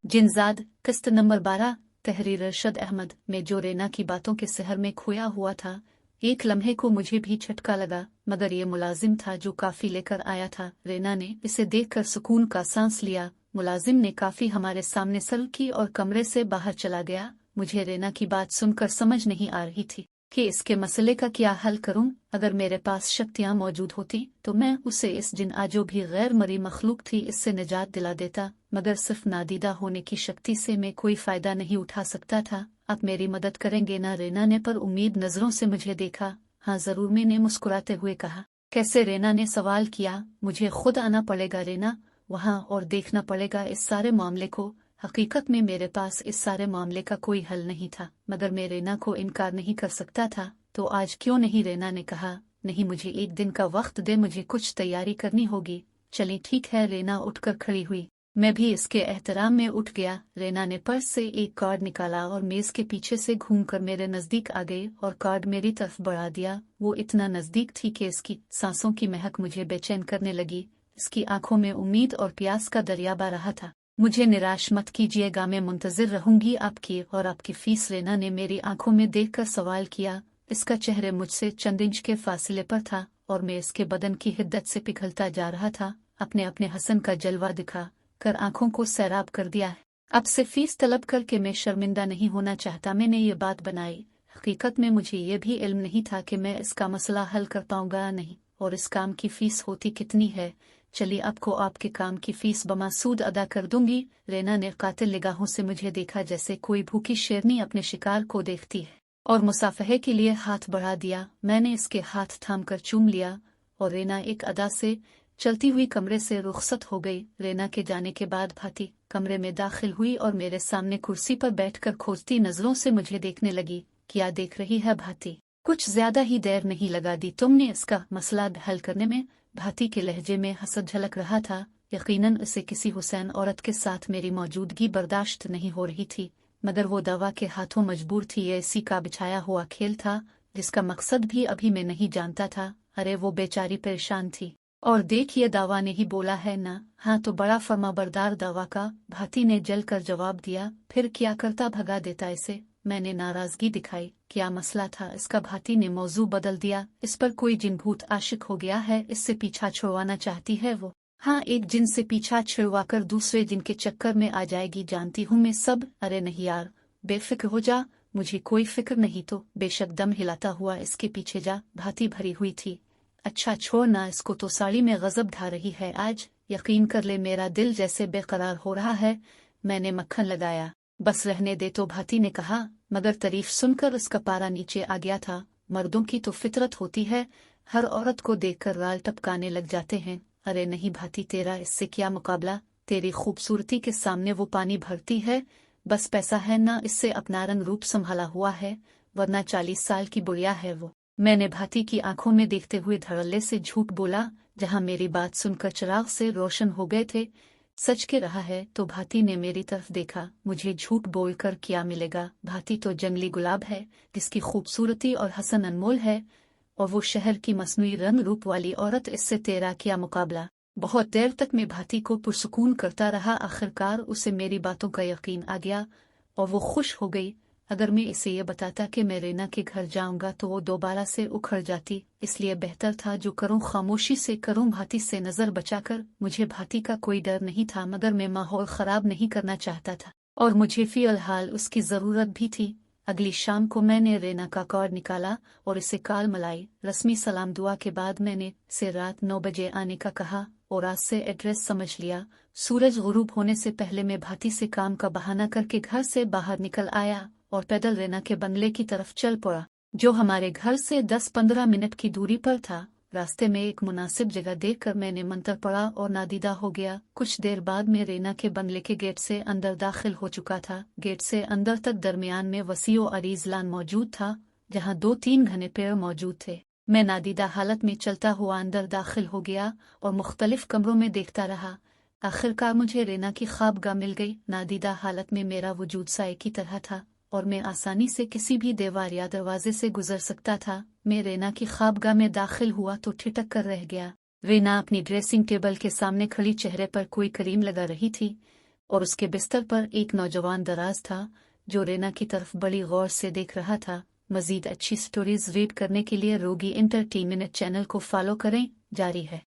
जिनजाद किस्त नंबर 12 तहरीर अरशद अहमद में जो रेना की बातों के सहर में खोया हुआ था। एक लम्हे को मुझे भी झटका लगा, मगर ये मुलाजिम था जो काफी लेकर आया था। रेना ने इसे देखकर सुकून का सांस लिया। मुलाजिम ने काफी हमारे सामने सर की और कमरे से बाहर चला गया। मुझे रेना की बात सुनकर समझ नहीं आ रही थी कि इसके मसले का क्या हल करूं। अगर मेरे पास शक्तियां मौजूद होती तो मैं उसे इस जिन जो भी गैर मरी मखलूक थी इससे निजात दिला देता, मगर सिर्फ नादीदा होने की शक्ति से मैं कोई फायदा नहीं उठा सकता था। आप मेरी मदद करेंगे ना? रेना ने पर उम्मीद नजरों से मुझे देखा। हाँ जरूर, मैंने मुस्कुराते हुए कहा। कैसे? रेना ने सवाल किया। मुझे खुद आना पड़ेगा रेना, वहाँ और देखना पड़ेगा इस सारे मामले को। हकीकत में मेरे पास इस सारे मामले का कोई हल नहीं था, मगर मैं रेना को इनकार नहीं कर सकता था। तो आज क्यों नहीं? रेना ने कहा। नहीं, मुझे एक दिन का वक्त दे, मुझे कुछ तैयारी करनी होगी। चली ठीक है। रेना उठकर खड़ी हुई। मैं भी इसके एहतराम में उठ गया। रेना ने पर्स से एक कार्ड निकाला और मेज के पीछे से घूमकर मेरे नजदीक आ गई और कार्ड मेरी तरफ बढ़ा दिया। वो इतना नजदीक थी कि इसकी सांसों की महक मुझे बेचैन करने लगी। इसकी आंखों में उम्मीद और प्यास का दरिया बह रहा था। मुझे निराश मत कीजिएगा, मैं मुंतजिर रहूंगी आपकी और आपकी फीस। रेना ने मेरी आंखों में देखकर सवाल किया। इसका चेहरा मुझसे चंद इंच के फासले पर था और मैं इसके बदन की हिद्दत से पिघलता जा रहा था। अपने अपने हसन का जलवा दिखा कर आंखों को सैराब कर दिया है। अब से फीस तलब करके मैं शर्मिंदा नहीं होना चाहता। मैंने ये बात बनाई। हकीकत में मुझे ये भी इल्म नहीं था कि मैं इसका मसला हल कर पाऊंगा नहीं, और इस काम की फीस होती कितनी है। चलिए आपको आपके काम की फीस बमासूद अदा कर दूंगी। रेना ने कातिल निगाहों से मुझे देखा, जैसे कोई भूखी शेरनी अपने शिकार को देखती है, और मुसाफहे के लिए हाथ बढ़ा दिया। मैंने इसके हाथ थामकर चूम लिया और रेना एक अदा से चलती हुई कमरे से रुखसत हो गई। रेना के जाने के बाद भाती कमरे में दाखिल हुई और मेरे सामने कुर्सी पर बैठकर खोजती नजरों से मुझे देखने लगी। क्या देख रही है भाती? कुछ ज्यादा ही देर नहीं लगा दी तुमने इसका मसला हल करने में। भाती के लहजे में हसद झलक रहा था। यकीनन उसे किसी हुसैन औरत के साथ मेरी मौजूदगी बर्दाश्त नहीं हो रही थी, मगर वो दवा के हाथों मजबूर थी। ये इसी का बिछाया हुआ खेल था जिसका मकसद भी अभी मैं नहीं जानता था। अरे वो बेचारी परेशान थी। और देखिए, दावा ने ही बोला है ना? हाँ तो बड़ा फर्माबरदार दावा का, भाती ने जल कर जवाब दिया। फिर क्या करता, भगा देता इसे। मैंने नाराजगी दिखाई। क्या मसला था इसका? भाती ने मौजू बदल दिया। इस पर कोई जिन भूत आशिक हो गया है, इससे पीछा छुड़वाना चाहती है वो। हाँ, एक जिन से पीछा छुड़वाकर दूसरे जिन के चक्कर में आ जाएगी, जानती हूँ मैं सब। अरे नहीं यार, बेफिक्र हो जा, मुझे कोई फिक्र नहीं। तो बेशक दम हिलाता हुआ इसके पीछे जा। भाती भरी हुई थी। अच्छा छोड़ ना इसको, तो साड़ी में गजब ढा रही है आज। यकीन कर ले, मेरा दिल जैसे बेकरार हो रहा है। मैंने मक्खन लगाया। बस रहने दे तो भाती ने कहा, मगर तारीफ सुनकर उसका पारा नीचे आ गया था। मर्दों की तो फितरत होती है, हर औरत को देखकर गाल टपकाने लग जाते हैं। अरे नहीं भाती, तेरा इससे क्या मुकाबला। तेरी खूबसूरती के सामने वो पानी भरती है। बस पैसा है ना, इससे अपना रंग रूप संभाला हुआ है, वरना 40 साल की बुढ़िया है वो। मैंने भाती की आंखों में देखते हुए धड़ल्ले से झूठ बोला, जहां मेरी बात सुनकर चिराग से रोशन हो गए थे। सच के रहा है? तो भाती ने मेरी तरफ देखा। मुझे झूठ बोलकर क्या मिलेगा? भाती तो जंगली गुलाब है जिसकी खूबसूरती और हसन अनमोल है, और वो शहर की मसनूई रंग रूप वाली औरत, इससे तेरा क्या मुकाबला। बहुत देर तक मैं भाती को पुरसुकून करता रहा। आखिरकार उसे मेरी बातों का यकीन आ गया और वो खुश हो गई। अगर मैं इसे ये बताता कि मैं रेना के घर जाऊंगा तो वो दोबारा से उखड़ जाती, इसलिए बेहतर था जो करूं खामोशी से करूं, भाती से नजर बचाकर। मुझे भाती का कोई डर नहीं था, मगर मैं माहौल खराब नहीं करना चाहता था, और मुझे फिलहाल उसकी जरूरत भी थी। अगली शाम को मैंने रेना का कार्ड निकाला और इसे काल मलाई। रस्मी सलाम दुआ के बाद मैंने से रात 9 बजे आने का कहा और आज से एड्रेस समझ लिया। सूरज गुरूब होने से पहले मैं भाती से काम का बहाना करके घर से बाहर निकल आया और पैदल रेना के बंगले की तरफ चल पड़ा, जो हमारे घर से 10-15 मिनट की दूरी पर था। रास्ते में एक मुनासिब जगह देखकर मैंने मंतर पड़ा और नादीदा हो गया। कुछ देर बाद मैं रेना के बंगले के गेट से अंदर दाखिल हो चुका था। गेट से अंदर तक दरमियान में वसीओ अरीज लान मौजूद था, जहां 2-3 घने पेड़ मौजूद थे। मैं नादीदा हालत में चलता हुआ अंदर दाखिल हो गया और मुख्तलिफ कमरों में देखता रहा। आखिरकार मुझे रेना की ख्वाबगाह मिल गई। नादीदा हालत में मेरा वजूद साए की तरह था और मैं आसानी से किसी भी दीवार या दरवाजे से गुजर सकता था। मैं रेना की ख्वाबगाह में दाखिल हुआ तो ठिठक कर रह गया। रेना अपनी ड्रेसिंग टेबल के सामने खड़ी चेहरे पर कोई क्रीम लगा रही थी और उसके बिस्तर पर एक नौजवान दराज था जो रेना की तरफ बड़ी गौर से देख रहा था। मजीद अच्छी स्टोरीज रीड करने के लिए रोगी एंटरटेनमेंट चैनल को फॉलो करें। जारी है।